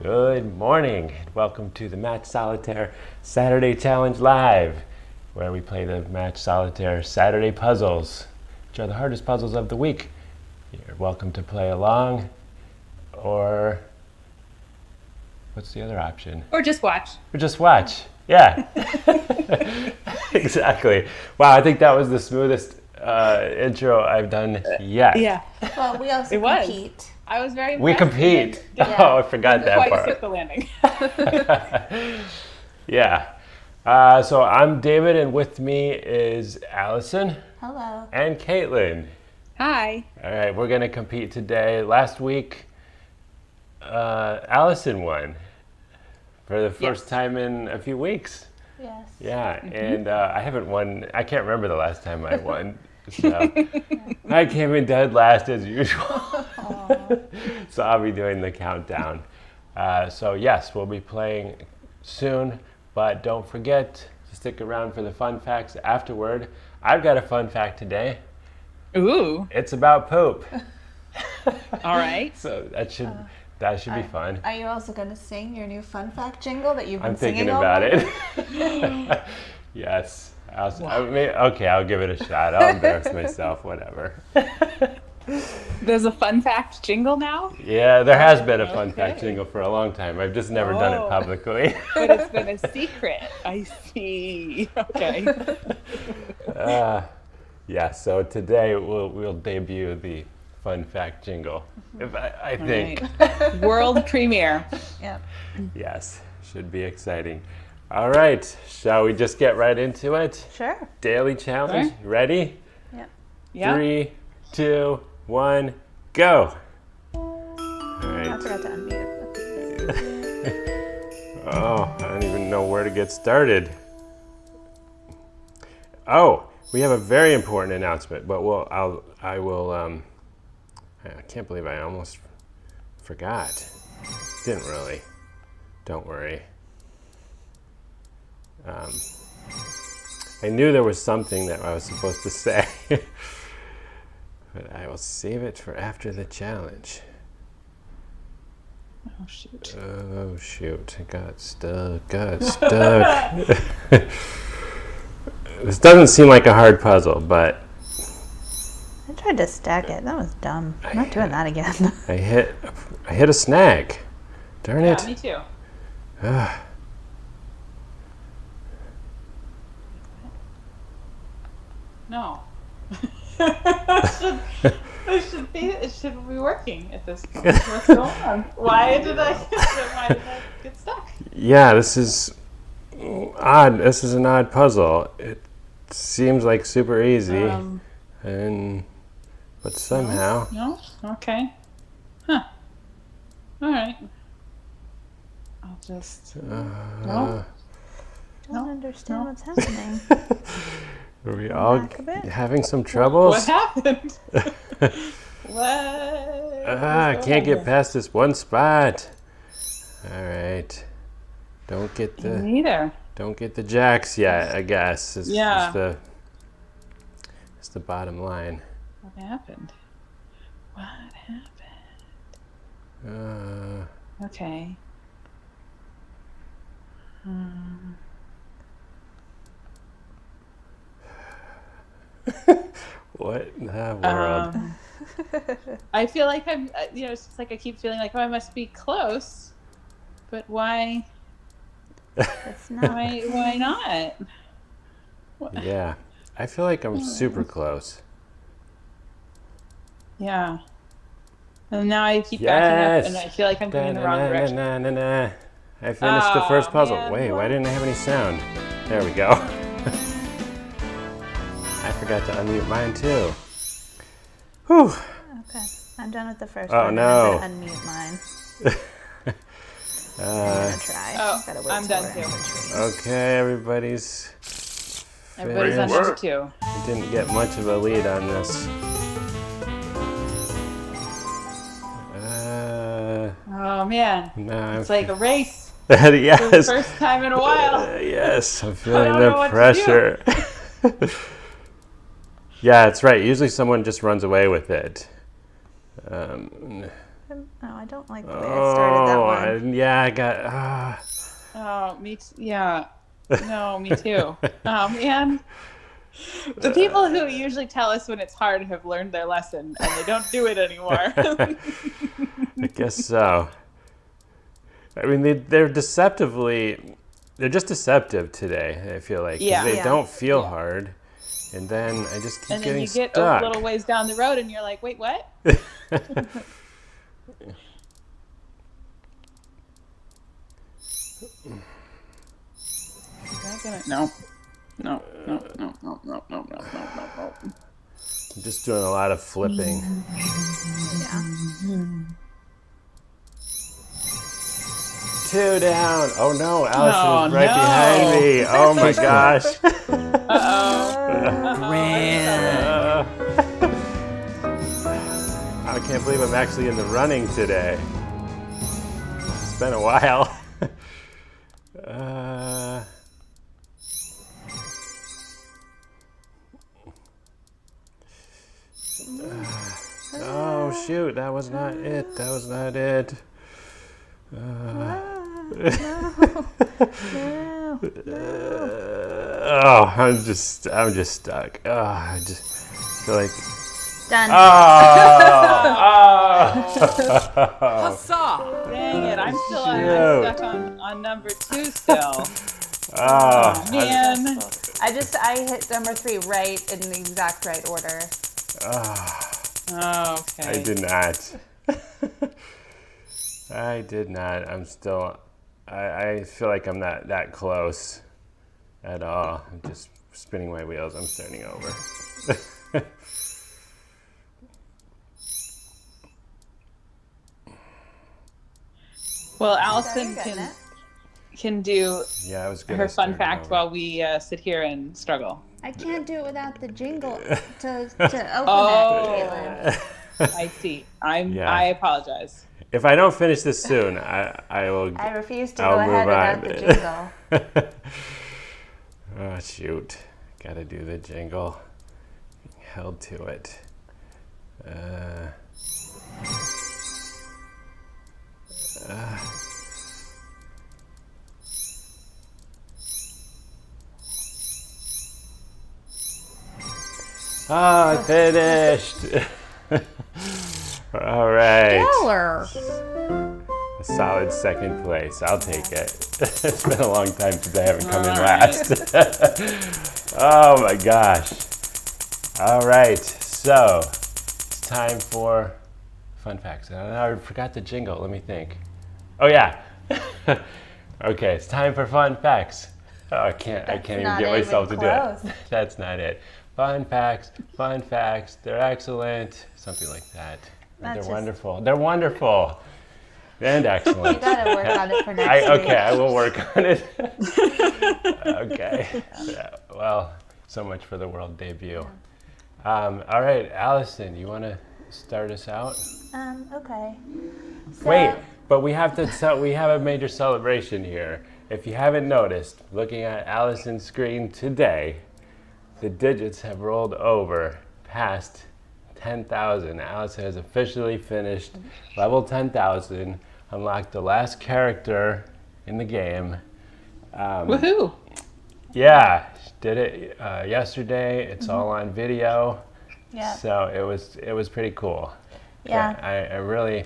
Good morning. Welcome to the Match Solitaire Saturday Challenge Live, where we play the Match Solitaire Saturday puzzles, which are the hardest puzzles of the week. You're welcome to play along, or what's the other option? Or just watch. Or just watch. Yeah. Exactly. Wow, I think that was the smoothest intro I've done yet. Yeah. Well, we also compete. I was very impressed. We compete. Yeah. Oh, I forgot that Quite part. stick the landing. Yeah. So I'm David, and with me is Allison. Hello. And Caitlin. Hi. All right, we're going to compete today. Last week, Allison won for the first time in a few weeks. Yes. Yeah, and I haven't won. I can't remember the last time I won. So I came in dead last as usual. So I'll be doing the countdown. So yes, we'll be playing soon, but don't forget to stick around for the fun facts afterward. I've got a fun fact today. Ooh. It's about poop. All right. So that should be fun. Are you also going to sing your new fun fact jingle that you've been I'm singing thinking all about night? it. Yes. Okay, I'll give it a shot. I'll embarrass myself, whatever. There's a fun fact jingle now? Yeah, there has been a fun fact Okay. jingle for a long time. I've just never done it publicly. But it's been a secret. I see. Okay. Yeah, so today we'll debut the fun fact jingle. If I think. Right. World premiere. Yep. Yes, should be exciting. All right, shall we just get right into it? Sure. Daily challenge. Sure. Ready? Yep. Yeah. 3, 2, 1, go. All I right. forgot to unmute. Oh, I don't even know where to get started. Oh, we have a very important announcement, but I can't believe I almost forgot. Didn't really. Don't worry. I knew there was something that I was supposed to say, but I will save it for after the challenge. Oh, shoot. Oh, shoot. I got stuck. This doesn't seem like a hard puzzle, but I tried to stack it. That was dumb. I'm not doing that again. I hit a snag. Darn Yeah, it. me too. No. It should be working at this point. What's going on? Why did I get stuck? Yeah, this is odd. This is an odd puzzle. It seems like super easy, but somehow. No? Okay. Huh. All right. I'll just. No? Don't understand what's happening. Are we all back a bit. having some troubles? What happened? What? I can't get past this one spot. All right. Don't get Neither. the jacks yet, I guess. Yeah. It's the bottom line. What happened? Okay. What in the world? I feel like I'm. It's just like I keep feeling like, I must be close, but why? It's not. Why not? Yeah. I feel like I'm super close. Yeah. And now I keep backing up, and I feel like I'm going in the wrong direction. I finished the first puzzle. Man, Wait, why didn't I have any sound? There we go. I forgot to unmute mine too. Whew. Okay. I'm done with the first Oh, one. no. I'm going to unmute mine. I'm going to try. Oh, Gotta wait I'm till done we're in too. between. Okay, everybody's Everybody's on finished. number 2. I didn't get much of a lead on this. Oh man, No, it's like a race. yes. For the first time in a while. Yes, I'm feeling don't know the what to pressure. Yeah, that's right. Usually someone just runs away with it. It one. Oh, I don't like the way I started that one. Yeah, I got. Oh, me yeah. No, me too. Oh, man. The people who usually tell us when it's hard have learned their lesson, and they don't do it anymore. I guess so. I mean, they're just deceptive today, I feel like. 'Cause Yeah. they Yeah. don't feel hard. And then I just keep And then getting you get stuck. a little ways down the road, and you're like, wait, what? No. No. I'm just doing a lot of flipping. Yeah. 2 down. Oh no, Allison Oh, is right no. behind me. Oh my gosh. I can't believe I'm actually in the running today. It's been a while. Oh shoot, that was not it. That was not it. Oh, I'm just stuck. Oh, I just feel like. Done. Oh. Dang it, I'm still Shoot. I'm stuck on number 2 still. Oh, Man. I hit number 3 right in the exact right order. Oh, okay. I did not. I did not. I'm still. I feel like I'm not that close at all. I'm just spinning my wheels. I'm starting over. Well, you're Allison getting it. can do Yeah, I was good. her at fun starting fact over. while we sit here and struggle. I can't do it without the jingle to open Oh. it, Caitlin. I see. I Yeah. apologize. If I don't finish this soon, I will. I refuse to I'll go ahead move without on. the jingle. Oh shoot! Gotta do the jingle. Held to it. I finished. All right. Stellar. A solid second place. I'll take it. It's been a long time since I haven't come in All last. Oh my gosh. All right. So it's time for fun facts. I forgot the jingle. Let me think. Oh yeah. Okay. It's time for fun facts. Oh, I can't even not get even myself to do close. it. That's not it. Fun facts. Fun facts. They're excellent. Something like that. That's They're just- wonderful. They're wonderful. And excellent. You gotta work on it for next week. Okay, I will work on it. Okay. Yeah, well, so much for the world debut. All right, Allison, you want to start us out? Okay. So, Wait, but we have a major celebration here. If you haven't noticed, looking at Allison's screen today, the digits have rolled over past 10,000. Allison has officially finished level 10,000, unlocked the last character in the game. Woohoo! Yeah, she did it yesterday. It's all on video. Yeah. So it was pretty cool. Yeah. I really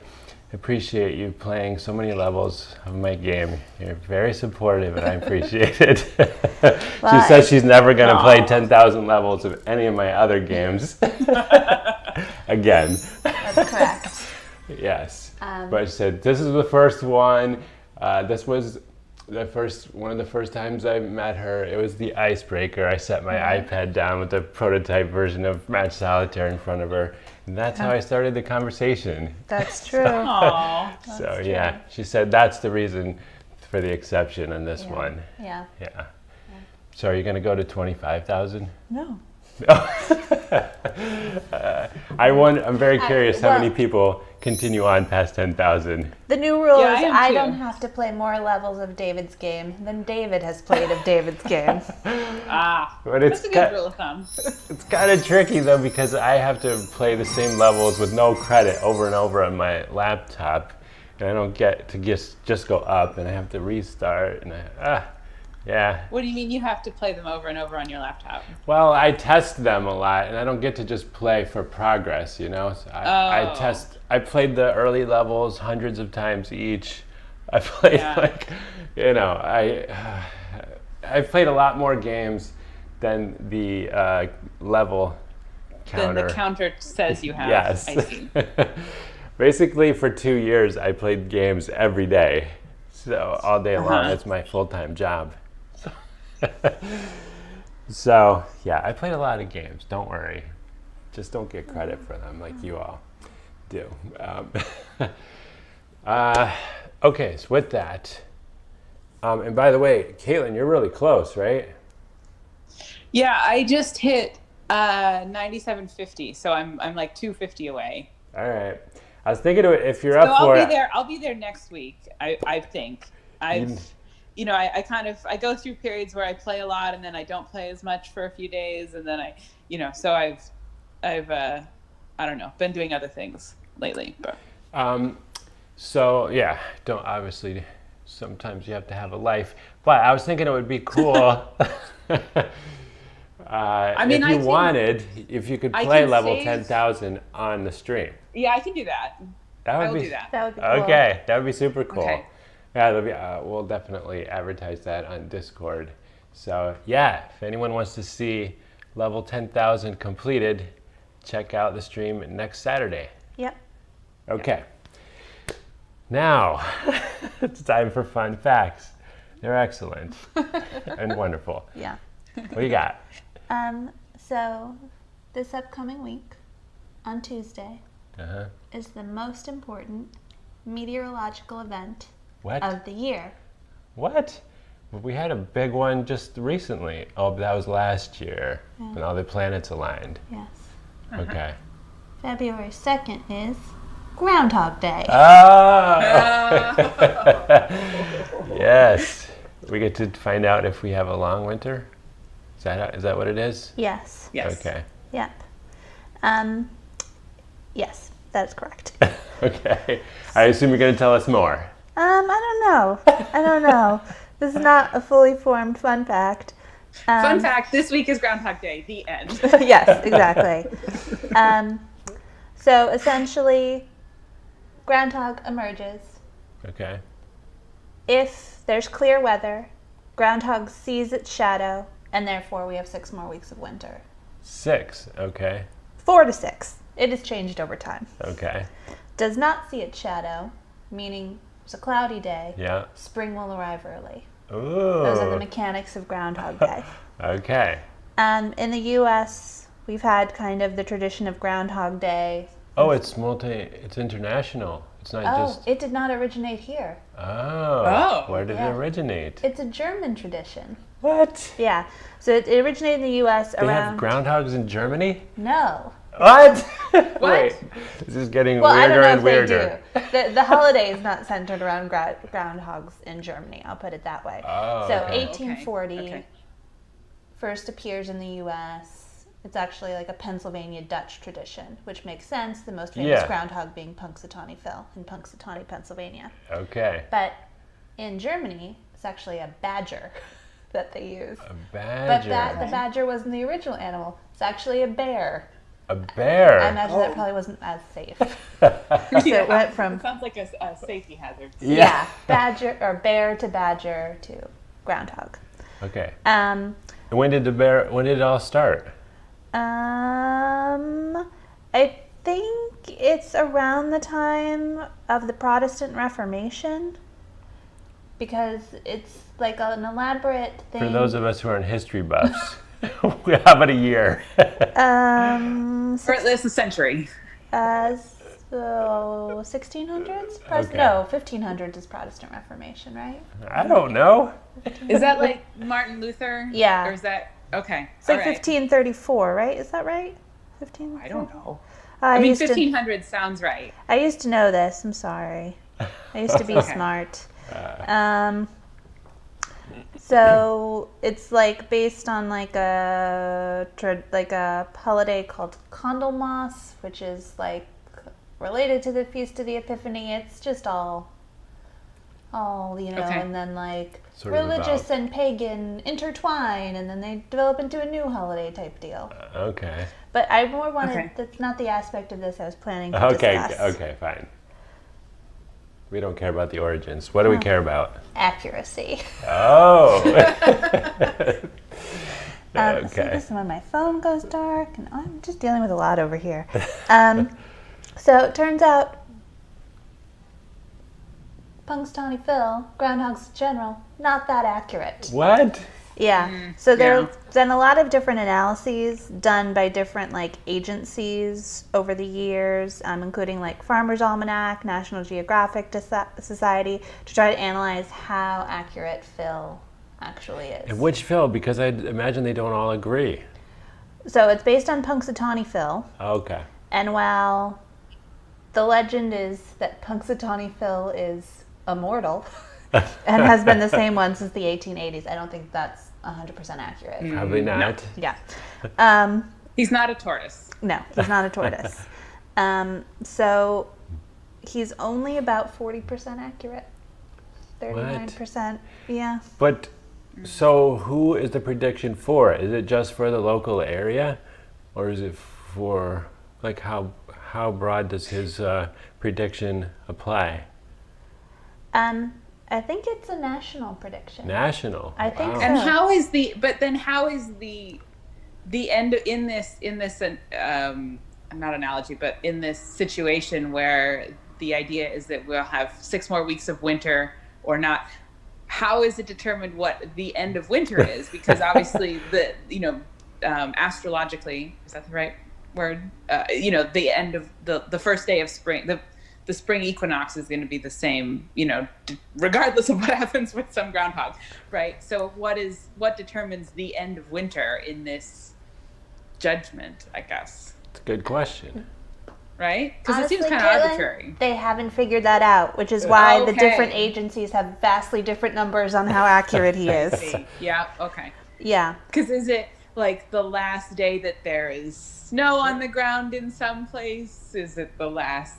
appreciate you playing so many levels of my game. You're very supportive, and I appreciate it. She says she's never going to play 10,000 levels of any of my other games again. That's correct. Yes. But she said, this is the first one. This was one of the first times I met her. It was the icebreaker. I set my iPad down with the prototype version of Match Solitaire in front of her. And that's how I started the conversation. That's true. Aw. So yeah, she said that's the reason for the exception on this one. Yeah. Yeah. So are you going to go to 25,000? No. I'm very curious how many well- people continue on past 10,000. The new rule Yeah, is I am I too. don't have to play more levels of David's game than David has played of David's game. But it's That's a good rule of thumb. It's kind of tricky though because I have to play the same levels with no credit over and over on my laptop, and I don't get to just go up, and I have to restart, and yeah. What do you mean you have to play them over and over on your laptop? Well, I test them a lot, and I don't get to just play for progress, you know. So I played the early levels hundreds of times each. I played I played a lot more games than the level counter. Then the counter says you have. Yes. I see. Basically, for 2 years, I played games every day, so all day long. It's my full-time job. So yeah, I played a lot of games. Don't worry, just don't get credit for them like you all do. Okay, so with that, and by the way, Caitlin, you're really close, right? Yeah, I just hit 9750, so I'm like 250 away. All right. I was thinking if you're So up for it. I'll be there next week. I think I kind of go through periods where I play a lot and then I don't play as much for a few days, and then so I've I don't know, been doing other things lately, but. So yeah, obviously sometimes you have to have a life, but I was thinking it would be cool. If you could play level 10,000 on the stream. Yeah, I can do that. That would do that. That would be cool. Okay, that would be super cool. Okay. Yeah, we'll definitely advertise that on Discord. So yeah, if anyone wants to see level 10,000 completed, check out the stream next Saturday. Yep. Okay. Now, it's time for fun facts. They're excellent and wonderful. Yeah. What do you got? So this upcoming week, on Tuesday, Uh-huh. is the most important meteorological event What? of the year. What? We had a big one just recently. Oh, but that was last year when all the planets aligned. Yes. Okay. February 2nd is Groundhog Day. Oh! Yes. We get to find out if we have a long winter. Is that what it is? Yes. Yes. Okay. Yep. Yes, that is correct. Okay. I assume you're going to tell us more. I don't know. This is not a fully formed fun fact. Fun fact: this week is Groundhog Day. The end. Yes, exactly. So essentially, groundhog emerges. Okay. If there's clear weather, groundhog sees its shadow, and therefore we have 6 more weeks of winter. 6. Okay. 4 to 6. It has changed over time. Okay. Does not see its shadow, meaning it's a cloudy day. Yeah. Spring will arrive early. Ooh. Those are the mechanics of Groundhog Day. Okay. In the U.S., we've had kind of the tradition of Groundhog Day. Oh, it's international. It's not just. It did not originate here. Oh. Where did it Yeah. originate? It's a German tradition. What? Yeah. So it originated in the U.S. They around. have groundhogs in Germany? No. What? Wait. This is getting Well, I don't weirder know and if weirder. they do. The holiday is not centered around groundhogs in Germany. I'll put it that way. Oh, So okay. 1840 Okay. first appears in the U.S. It's actually like a Pennsylvania Dutch tradition, which makes sense. The most famous Yeah. groundhog being Punxsutawney Phil in Punxsutawney, Pennsylvania. Okay. But in Germany, it's actually a badger that they use. A badger. But the badger wasn't the original animal. It's actually a bear. A bear. I imagine that probably wasn't as safe. So it went from Sounds like a safety hazard. yeah, badger or bear to badger to groundhog. Okay. Um, And when did it all start? I think it's around the time of the Protestant Reformation because it's like an elaborate thing. For those of us who aren't history buffs, how about a year? For at least a century. So 1600s? Okay. No, 1500s is Protestant Reformation, right? I don't know. Is that like Martin Luther? Yeah. Or is that Okay. It's like all right. 1534, right? Is that right? 15. I don't know. I I mean, used to- 1500 sounds right. I used to know this. I'm sorry. I used to be Okay. smart. So it's like based on like a holiday called Candlemas, which is like related to the Feast of the Epiphany. It's just all Okay. and then like Sort of religious about- and pagan intertwine, and then they develop into a new holiday type deal. Okay. But I more wanted, Okay. that's not the aspect of this I was planning to Okay. discuss. Okay. Fine. We don't care about the origins. What do we care about? Accuracy. Oh. So Okay. this is when my phone goes dark, and I'm just dealing with a lot over here. So it turns out, Punxsutawney Phil, groundhogs in general, not that accurate. What? Yeah. So there's yeah. been a lot of different analyses done by different like agencies over the years, including like Farmer's Almanac, National Geographic Society, to try to analyze how accurate Phil actually is. And which Phil? Because I imagine they don't all agree. So it's based on Punxsutawney Phil, Okay. and while the legend is that Punxsutawney Phil is immortal and has been the same one since the 1880s, I don't think that's 100% accurate. Probably not. Yeah. He's not a tortoise. No, he's not a tortoise. So he's only about 40% accurate. 39%. Yeah. But so who is the prediction for? Is it just for the local area, or is it for like how broad does his prediction apply? I think it's a national prediction. National. I think Wow. so. And how is the end in this not analogy, but in this situation where the idea is that we'll have 6 more weeks of winter or not? How is it determined what the end of winter is? Because obviously astrologically, is that the right word? The end of the first day of spring, the spring equinox is going to be the same, regardless of what happens with some groundhog, right? So what determines the end of winter in this judgment, I guess, It's a good question. right? Because it seems Honestly, kind of Caitlin, arbitrary. They haven't figured that out, which is why the Okay. different agencies have vastly different numbers on how accurate he is. See. Yeah, okay. Yeah. Because is it like the last day that there is snow on the ground in some place? Is it the last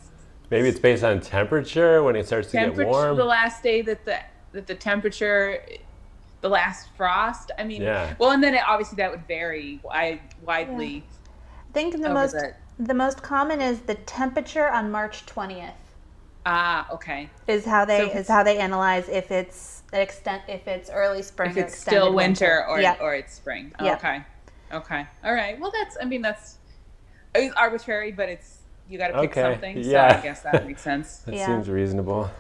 Maybe it's based on temperature when it starts to get temperature? warm. The last day that the temperature, the last frost. I mean, Yeah. well, and then obviously that would vary widely. I think Over the most common is the temperature on March 20th Ah, okay. is how So if it's- they analyze if it's early spring If or it's extended still winter or Yeah. or it's spring. Yeah. Okay. All right. Well, that's arbitrary, but you got to pick Okay, something. yeah. So I guess that makes sense. That Yeah. seems reasonable.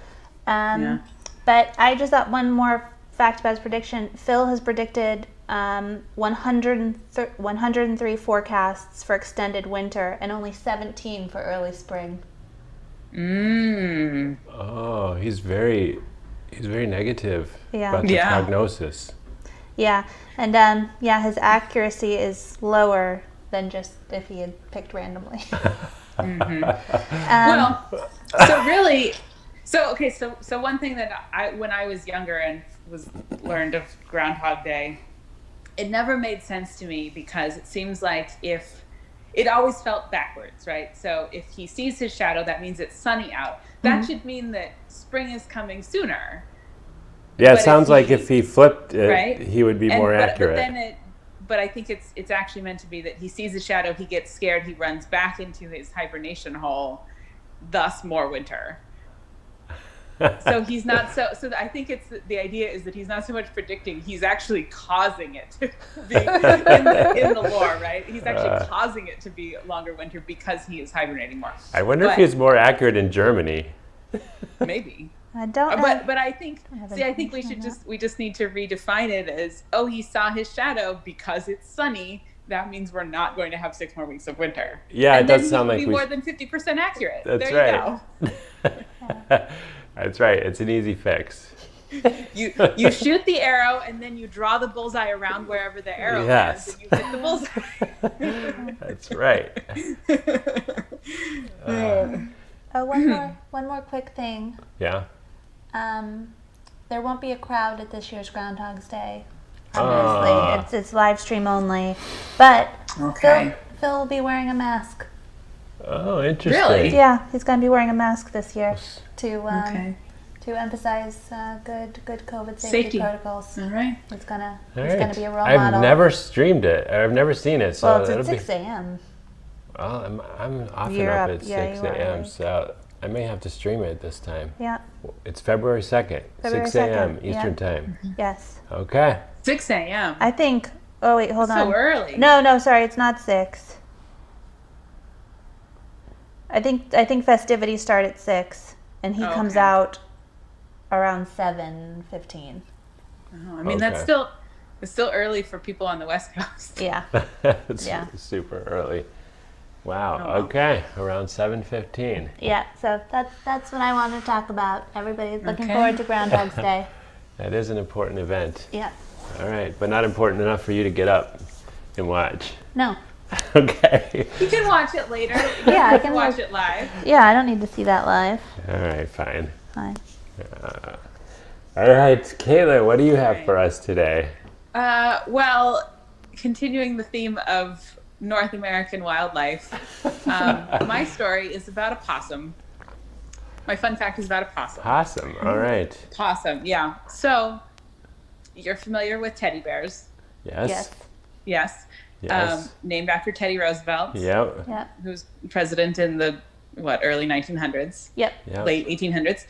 Yeah. But I just thought one more fact about his prediction. Phil has predicted 103 forecasts for extended winter and only 17 for early spring. Oh, he's very negative Yeah. about the Yeah. prognosis. Yeah, and his accuracy is lower than just if he had picked randomly. Well, so really, so one thing that when I was younger and learned of Groundhog Day, it never made sense to me because it seems like if it always felt backwards, right? So if he sees his shadow, that means it's sunny out. That should mean that spring is coming sooner. Yeah, it But sounds if like he- if he flipped it, Right? he would be more accurate. But I think it's actually meant to be that he sees a shadow, he gets scared, he runs back into his hibernation hole, thus more winter. So he's not so I think the idea is that he's not so much predicting, he's actually causing it to be in the lore, right? He's actually causing it to be longer winter because he is hibernating more. I wonder if But- he's more accurate in Germany. Maybe. I don't know. But I think I think we just need to redefine it as, he saw his shadow because it's sunny. That means we're not going to have 6 more weeks of winter. Yeah, and it does then sound he'll like be we more than 50% accurate. That's there right. you go. That's right. It's an easy fix. You shoot the arrow and then you draw the bullseye around wherever the arrow Yes. lands and you hit the bullseye. That's right. One more quick thing. Yeah. There won't be a crowd at this year's Groundhog's Day. Oh. Obviously, it's live stream only. But Okay. Phil will be wearing a mask. Oh, interesting. Really? Yeah, he's going to be wearing a mask this year to Okay. to emphasize good COVID Safety. safety protocols. All right. He's gonna All be a role I've model. never streamed it. I've never seen it. So Well, it's that'll at be. 6 a.m. Well, I'm often You're up up. at Yeah, 6 you are a.m. early. So I may have to stream it this time. Yeah. It's February 2nd, February 6 a.m. 2nd, Eastern yeah. Time. Yes. Okay. 6 a.m. I think. Oh wait, hold on. So early. No, sorry, it's not 6. I think festivities start at 6, and he Oh, comes okay. out around 7:15. Oh, I mean, that's Okay. it's still early for people on the West Coast. Yeah. It's Yeah. super early. Wow. Oh, wow. Okay. Around 7:15. Yeah. So that's what I wanted to talk about. Everybody's looking Okay. forward to Groundhog's Day. That is an important event. Yeah. All right, but not important enough for you to get up and watch. No. Okay. You can watch it later. Yeah, I You can watch it live. Yeah, I don't need to see that live. All right, fine. Fine. All right, Kayla, what do you have Right. for us today? Well, continuing the theme of North American wildlife, my story is about a possum. My fun fact is about a possum. Possum. All right. Possum, yeah. So, you're familiar with teddy bears. Yes. Yes. Yes. Yes. Named after Teddy Roosevelt, Yep. Yep. who's president in the early 1900s, Yep. Yep. late 1800s.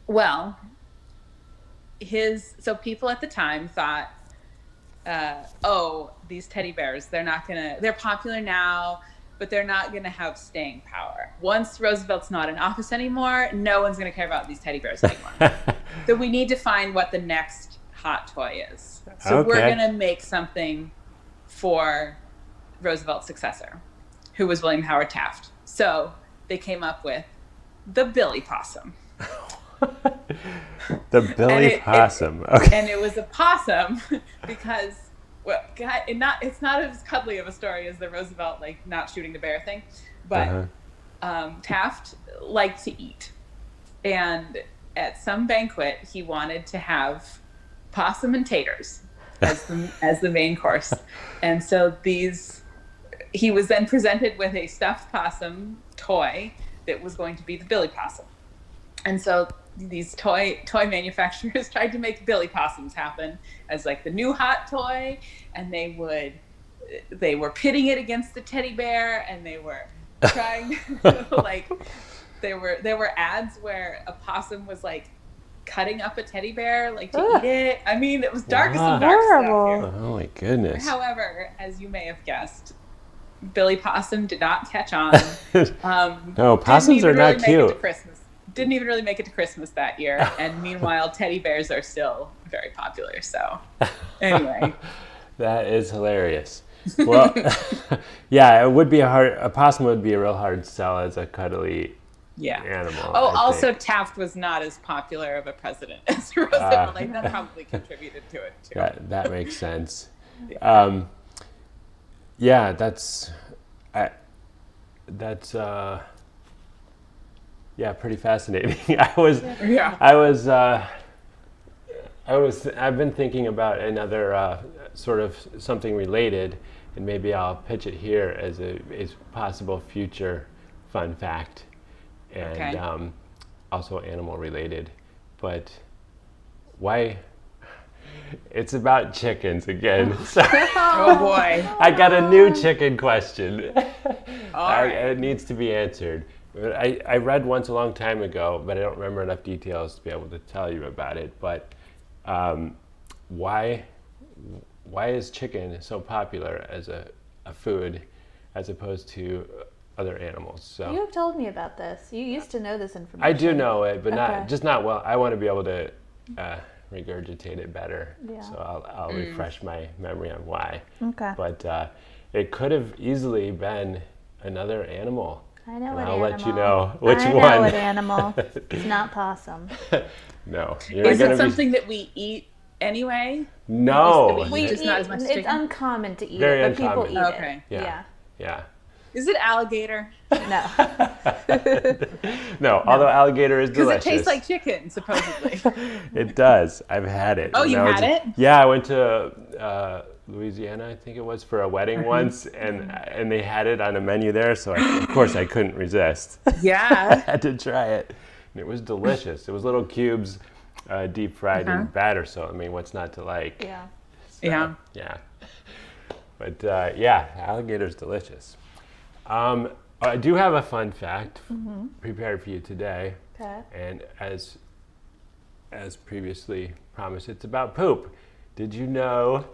Well, so people at the time thought, these teddy bears, they're popular now, but they're not gonna have staying power. Once Roosevelt's not in office anymore, no one's gonna care about these teddy bears anymore. So we need to find what the next hot toy is. So we're Okay. gonna make something for Roosevelt's successor, who was William Howard Taft. So they came up with the Billy Possum. The Billy Possum. Okay. And it was a possum because, well, God, it's not as cuddly of a story as the Roosevelt not shooting the bear thing, but Taft liked to eat, and at some banquet he wanted to have possum and taters as the main course, and so he was then presented with a stuffed possum toy that was going to be the Billy Possum, and so these toy manufacturers tried to make Billy Possums happen as the new hot toy, and they were pitting it against the teddy bear, and they were trying there were ads where a possum was cutting up a teddy bear to eat it. I mean, it was dark as some dark Horrible. stuff here. Oh my goodness. However, as you may have guessed, Billy Possum did not catch on. No, possums are not cute. Didn't even really make it to Christmas that year. And meanwhile, teddy bears are still very popular. So anyway. That is hilarious. Well, yeah, it would be a possum would be a real hard sell as a cuddly animal. Oh, I also think. Taft was not as popular of a president as Roosevelt. That probably contributed to it too. That makes sense. Yeah. That's pretty fascinating. I've been thinking about another sort of something related, and maybe I'll pitch it here as a possible future fun fact, and also animal related. But why? It's about chickens again. Oh boy! I got a new chicken question. All right. It needs to be answered. I read once a long time ago, but I don't remember enough details to be able to tell you about it. But why is chicken so popular as a food as opposed to other animals? So You have told me about this. You used to know this information. I do know it, but Okay. not well. I want to be able to regurgitate it better. Yeah. So I'll refresh my memory on why. Okay. But it could have easily been another animal I know And what I'll animal. let you know which I one. know what animal. It's not possum. No. You're Is not it gonna something that we eat anyway? No. That we eat, just not as much It's chicken? uncommon to eat Very it, but people uncommon. eat Okay. it. Yeah. Yeah. Is it alligator? No. No, although alligator is Because delicious. it tastes like chicken, supposedly. It does. I've had it. Oh, when you I was had it? Yeah, I went to Louisiana, I think it was, for a wedding once, and they had it on a menu there. So of course I couldn't resist. I Yeah. had to try it, and it was delicious. It was little cubes, deep fried in batter. So I mean, what's not to like? Yeah. So, Yeah. Yeah. But yeah, alligator's delicious. I do have a fun fact prepared for you today, Okay. and as previously promised, it's about poop. Did you know?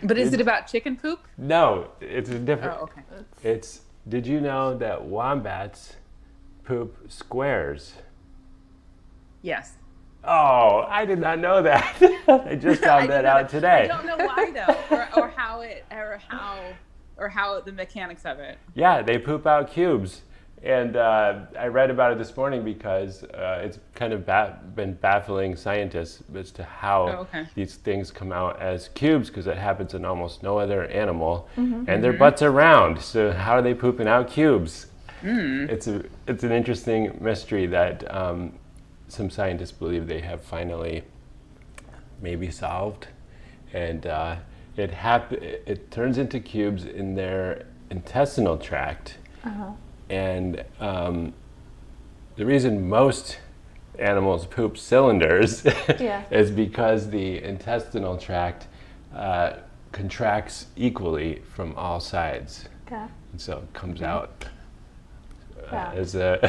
But is it about chicken poop? No, it's a different. Oh, okay. It's. Did you know that wombats poop squares? Yes. Oh, I did not know that. I just found that out today. I don't know why though, or how the mechanics of it. Yeah, they poop out cubes. And I read about it this morning because it's kind of been baffling scientists as to how these things come out as cubes, because it happens in almost no other animal, and their butts are round. So how are they pooping out cubes? It's an interesting mystery that some scientists believe they have finally maybe solved, and it turns into cubes in their intestinal tract. And the reason most animals poop cylinders is because the intestinal tract contracts equally from all sides. Okay. And so it comes out Wow. as a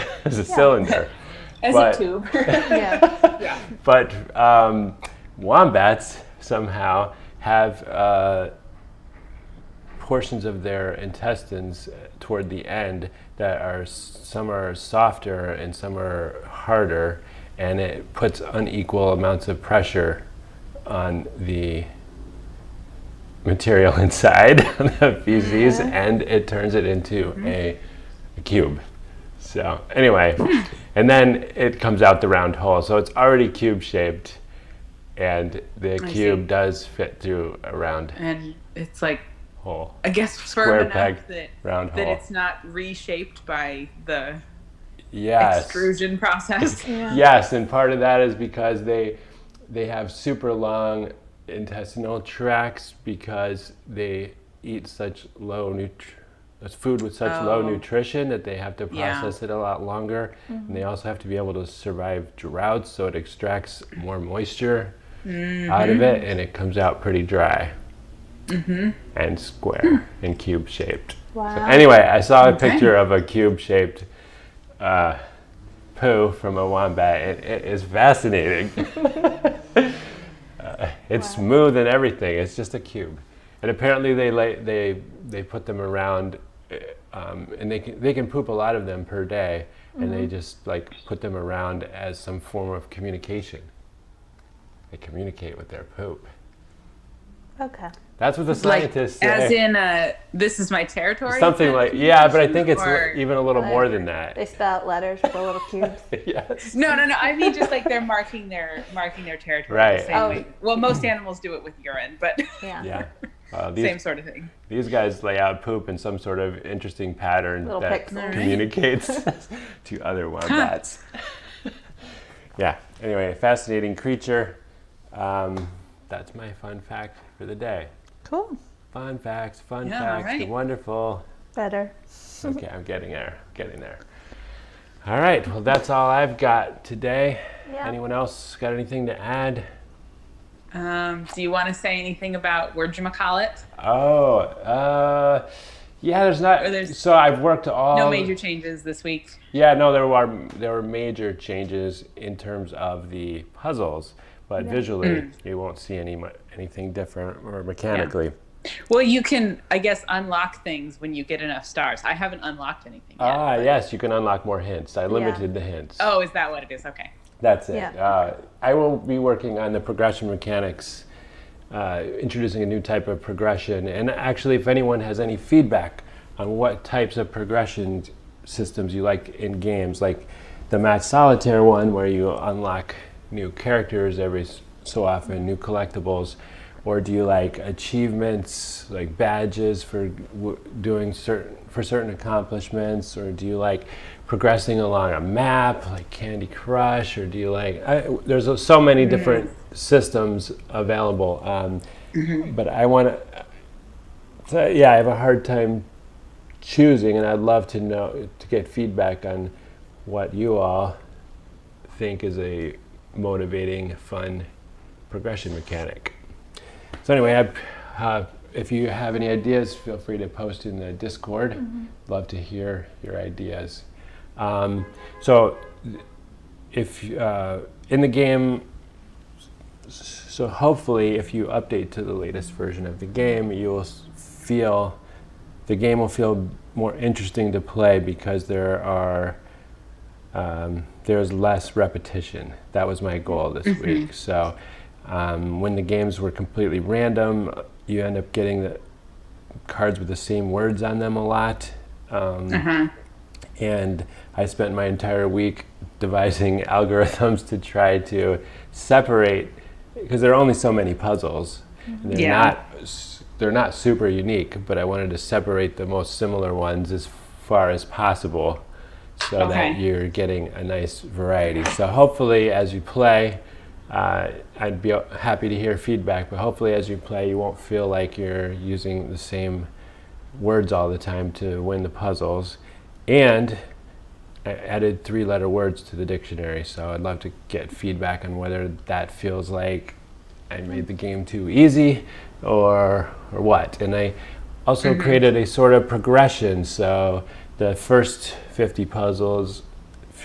cylinder. As But- a tube. Yeah. But wombats somehow have portions of their intestines toward the end that are some are softer and some are harder, and it puts unequal amounts of pressure on the material inside the feces, and it turns it into a cube. So anyway, and then it comes out the round hole. So it's already cube shaped, and the cube does fit through a round And it's like, hole. I guess, Square firm enough peg, that round hole. it's not reshaped by the Yes. extrusion process. Yes, and part of that is because they have super long intestinal tracts because they eat such low food with such low nutrition that they have to process it a lot longer, and they also have to be able to survive droughts, so it extracts more moisture out of it, and it comes out pretty dry and square and cube shaped. Wow. So anyway, I saw a picture of a cube shaped poo from a wombat. It is fascinating. It's smooth and everything. It's just a cube, and apparently they put them around, and they can poop a lot of them per day, and they just like put them around as some form of communication. They communicate with their poop. Okay. That's what the scientists say. As in, this is my territory? Something like, yeah, but I think it's Or- even a little more than that. They spell out letters with the little cubes. Yes. No. I mean, just like they're marking their territory. Right. The same way. Well, most animals do it with urine, but Yeah. Yeah. same sort of thing. These guys lay out poop in some sort of interesting pattern Little that pixels. communicates to other wombats. Yeah. Anyway, fascinating creature. That's my fun fact for the day. Cool. Fun facts, Yeah, facts, right. the wonderful. Better. Okay, I'm getting there. All right. Well, that's all I've got today. Yeah. Anyone else got anything to add? Do you want to say anything about whatchamacallit? Oh, yeah. There's not. Or there's so I've worked all. No major changes this week. Yeah, no, there were major changes in terms of the puzzles, but visually you won't see anything different or mechanically. Well, you can, I guess, unlock things when you get enough stars. I haven't unlocked anything yet. Ah, yes, you can unlock more hints. I limited the hints. Oh, is that what it is? Okay. That's it. Yeah. I will be working on the progression mechanics, introducing a new type of progression. And actually, if anyone has any feedback on what types of progressions systems you like in games, like the Match Solitaire one where you unlock new characters every so often, new collectibles, or do you like achievements, like badges for doing certain accomplishments, or do you like progressing along a map like Candy Crush, or do you like there's so many different systems available, but I want to I have a hard time choosing, and I'd love to get feedback on what you all think is a motivating, fun progression mechanic. So anyway, if you have any ideas, feel free to post in the Discord. Love to hear your ideas. So if in the game, so hopefully if you update to the latest version of the game, you will feel, the game will feel more interesting to play because there's less repetition. That was my goal this week. So when the games were completely random, you end up getting the cards with the same words on them a lot. And I spent my entire week devising algorithms to try to separate, because there are only so many puzzles. And they're not super unique, but I wanted to separate the most similar ones as far as possible so that you're getting a nice variety. So hopefully as you play, I'd be happy to hear feedback, but hopefully as you play you won't feel like you're using the same words all the time to win the puzzles. And I added 3-letter words to the dictionary, so I'd love to get feedback on whether that feels like I made the game too easy or what. And I also created a sort of progression, so the first 50 puzzles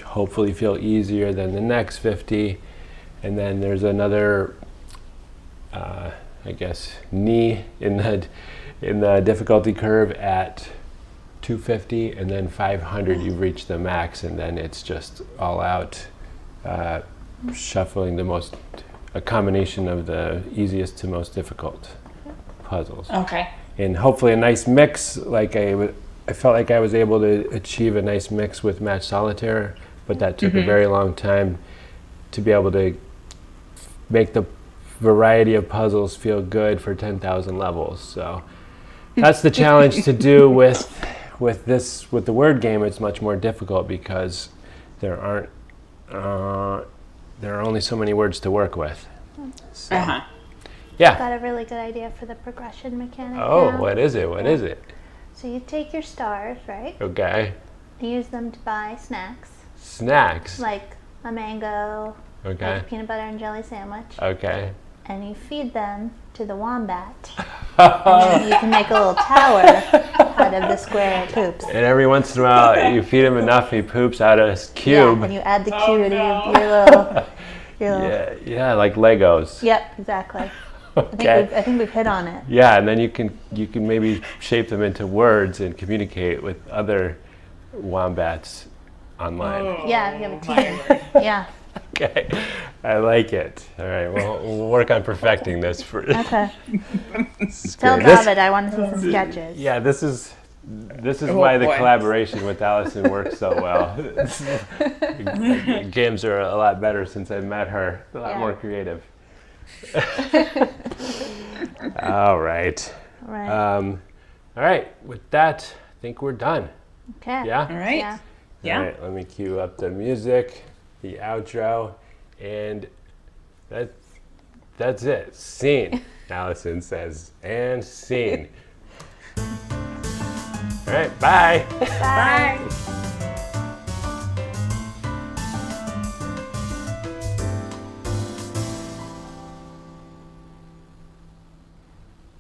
hopefully feel easier than the next 50, and then there's another I guess knee in the difficulty curve at 250, and then 500 you've reached the max, and then it's just all out shuffling a combination of the easiest to most difficult puzzles. And hopefully a nice mix, like I felt like I was able to achieve a nice mix with Match Solitaire, but that took a very long time to be able to make the variety of puzzles feel good for 10,000 levels. So that's the challenge to do with the word game. It's much more difficult because there are only so many words to work with. So, yeah. Got a really good idea for the progression mechanic. Oh, now. what is it? What is it? So you take your stars, right? Okay. Use them to buy snacks. Snacks? Like a mango, okay. like a peanut butter and jelly sandwich. Okay. And you feed them to the wombat. And then you can make a little tower out of the square it poops. And every once in a while, you feed him enough, he poops out a cube. Yeah, and you add the cube to your little... Yeah, like Legos. Yep, exactly. Okay. I think we've hit on it. Yeah, and then you can maybe shape them into words and communicate with other wombats online. Yeah, you have a team. Yeah. Okay, I like it. All right, well, we'll work on perfecting this. Okay. Tell David I want to see some sketches. Yeah, this is why the collaboration with Allison works so well. Games are a lot better since I met her. A lot more creative. All right. All right. With that, I think we're done. Okay. Yeah. All right. Yeah. All right. Let me cue up the music, the outro, and that's it. Scene. Allison says, and scene. All right. Bye. Bye. Bye.